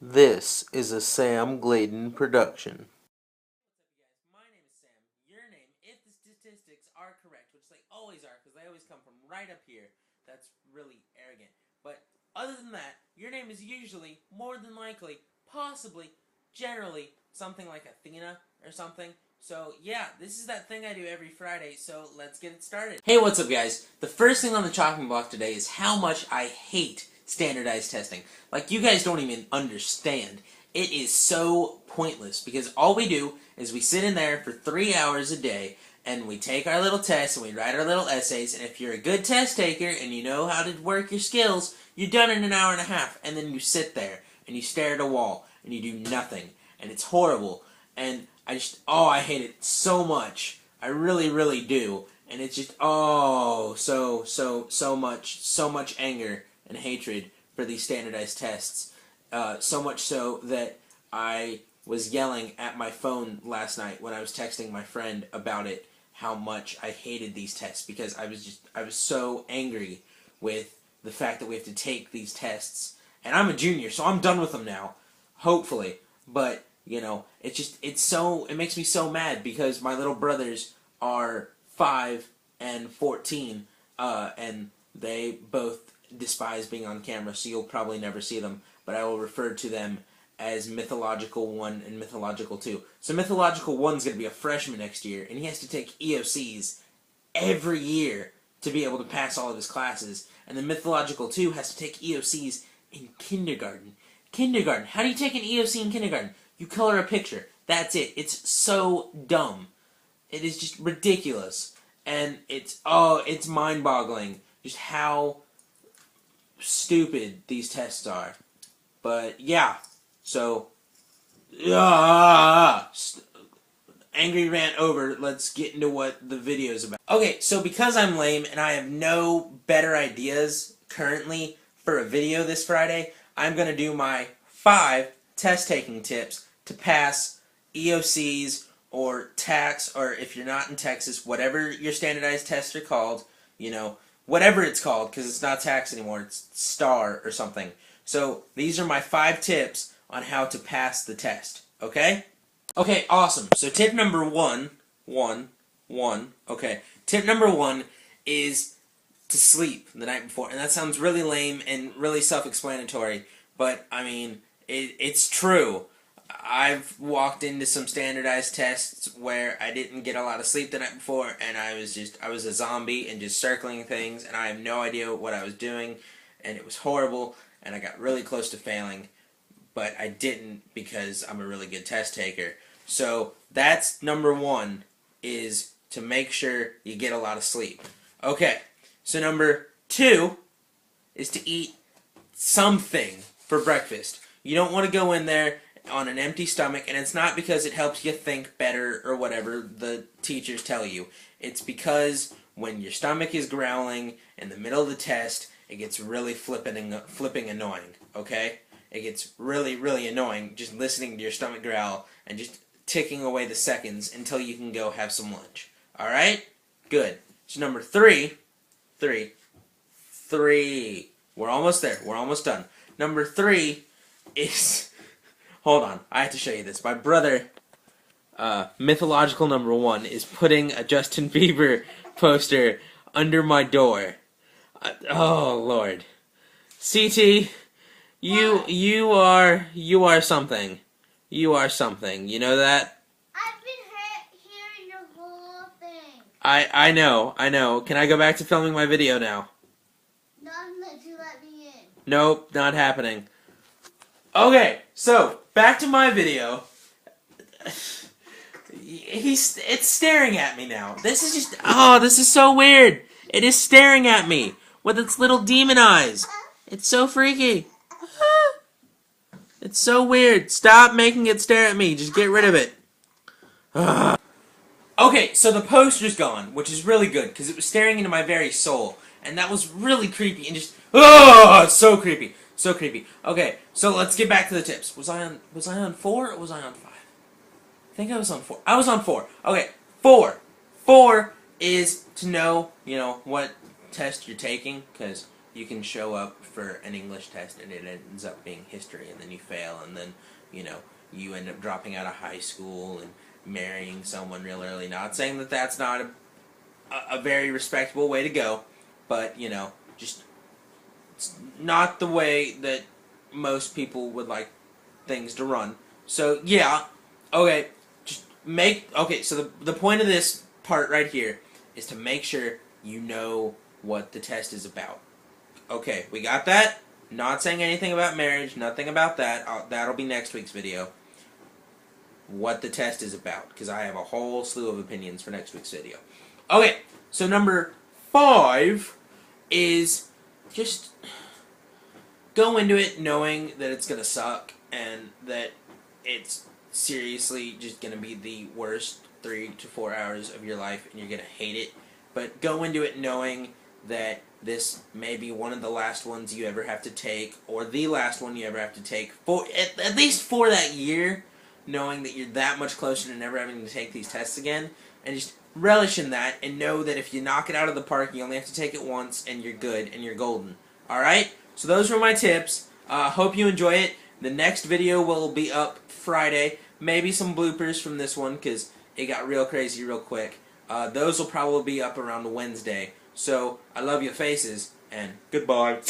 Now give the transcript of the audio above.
This is a Sam Gladen production. My name is Sam. Your name, if the statistics are correct, which they always are, because they always come from right up here. That's really arrogant. But other than that, your name is usually, more than likely, possibly, generally, something like Athena or something. So yeah, this is that thing I do every Friday, so let's get it started. Hey, what's up guys? The first thing on the chopping block today is how much I hate standardized testing. Like, you guys don't even understand. It is so pointless because all we do is we sit in there for 3 hours a day and we take our little tests and we write our little essays, and if you're a good test taker and you know how to work your skills, you're done in an hour and a half, and then you sit there and you stare at a wall and you do nothing, and it's horrible, and I hate it so much. I really, really do, and it's just, so much anger and hatred for these standardized tests. So much so that I was yelling at my phone last night when I was texting my friend about it, how much I hated these tests, because I was so angry with the fact that we have to take these tests. And I'm a junior, so I'm done with them now, hopefully. But, it makes me so mad because my little brothers are 5 and 14, and they both despise being on camera, so you'll probably never see them, but I will refer to them as Mythological 1 and Mythological 2. So Mythological 1's going to be a freshman next year, and he has to take EOCs every year to be able to pass all of his classes, and then Mythological 2 has to take EOCs in kindergarten. Kindergarten. How do you take an EOC in kindergarten? You color a picture. That's it. It's so dumb. It is just ridiculous. And it's mind-boggling just how stupid these tests are. But yeah, so angry rant over. Let's get into what the video is about. Okay, so because I'm lame and I have no better ideas currently for a video this Friday, I'm going to do my 5 test taking tips to pass EOCs or TACs, or if you're not in Texas, whatever your standardized tests are called, whatever it's called, because it's not TACs anymore, it's STAR or something. So these are my 5 tips on how to pass the test, okay? Okay, awesome. So tip number one, okay. Tip number 1 is to sleep the night before. And that sounds really lame and really self-explanatory, but, I mean, it's true. I've walked into some standardized tests where I didn't get a lot of sleep the night before, and I was a zombie and just circling things, and I have no idea what I was doing, and it was horrible, and I got really close to failing, but I didn't because I'm a really good test taker. So that's number 1, is to make sure you get a lot of sleep. Okay, so number 2 is to eat something for breakfast. You don't want to go in there on an empty stomach, and it's not because it helps you think better or whatever the teachers tell you. It's because when your stomach is growling in the middle of the test, it gets really flipping annoying, okay? It gets really, really annoying just listening to your stomach growl and just ticking away the seconds until you can go have some lunch. Alright? Good. So number 3, we're almost there. We're almost done. Number 3 is... Hold on, I have to show you this. My brother, Mythological number 1, is putting a Justin Bieber poster under my door. Oh Lord, CT, you are something. You are something. You know that? I've been hearing your whole thing. I know. Can I go back to filming my video now? Not unless you let me in. Nope, not happening. Okay, so back to my video. It's staring at me now. This is so weird. It is staring at me with its little demon eyes. It's so freaky. It's so weird. Stop making it stare at me. Just get rid of it. Okay, so the poster's gone, which is really good because it was staring into my very soul, and that was really creepy and just it's so creepy. So creepy. Okay, so let's get back to the tips. Was I on 4 or was I on 5? I think I was on 4. I was on 4. Okay, 4 is to know, what test you're taking, because you can show up for an English test and it ends up being history, and then you fail, and then, you know, you end up dropping out of high school and marrying someone real early. Not saying that that's not a very respectable way to go, but, you know, just it's not the way that most people would like things to run. So, yeah, okay, so the point of this part right here is to make sure you know what the test is about. Okay, we got that? Not saying anything about marriage, nothing about that. That'll be next week's video. What the test is about, because I have a whole slew of opinions for next week's video. Okay, so number 5 is just go into it knowing that it's going to suck and that it's seriously just going to be the worst 3 to 4 hours of your life and you're going to hate it. But go into it knowing that this may be one of the last ones you ever have to take, or the last one you ever have to take, for at least for that year, knowing that you're that much closer to never having to take these tests again, and just relish in that, and know that if you knock it out of the park, you only have to take it once, and you're good, and you're golden. Alright? So those were my tips. Hope you enjoy it. The next video will be up Friday. Maybe some bloopers from this one, because it got real crazy real quick. Those will probably be up around Wednesday. So, I love your faces, and goodbye.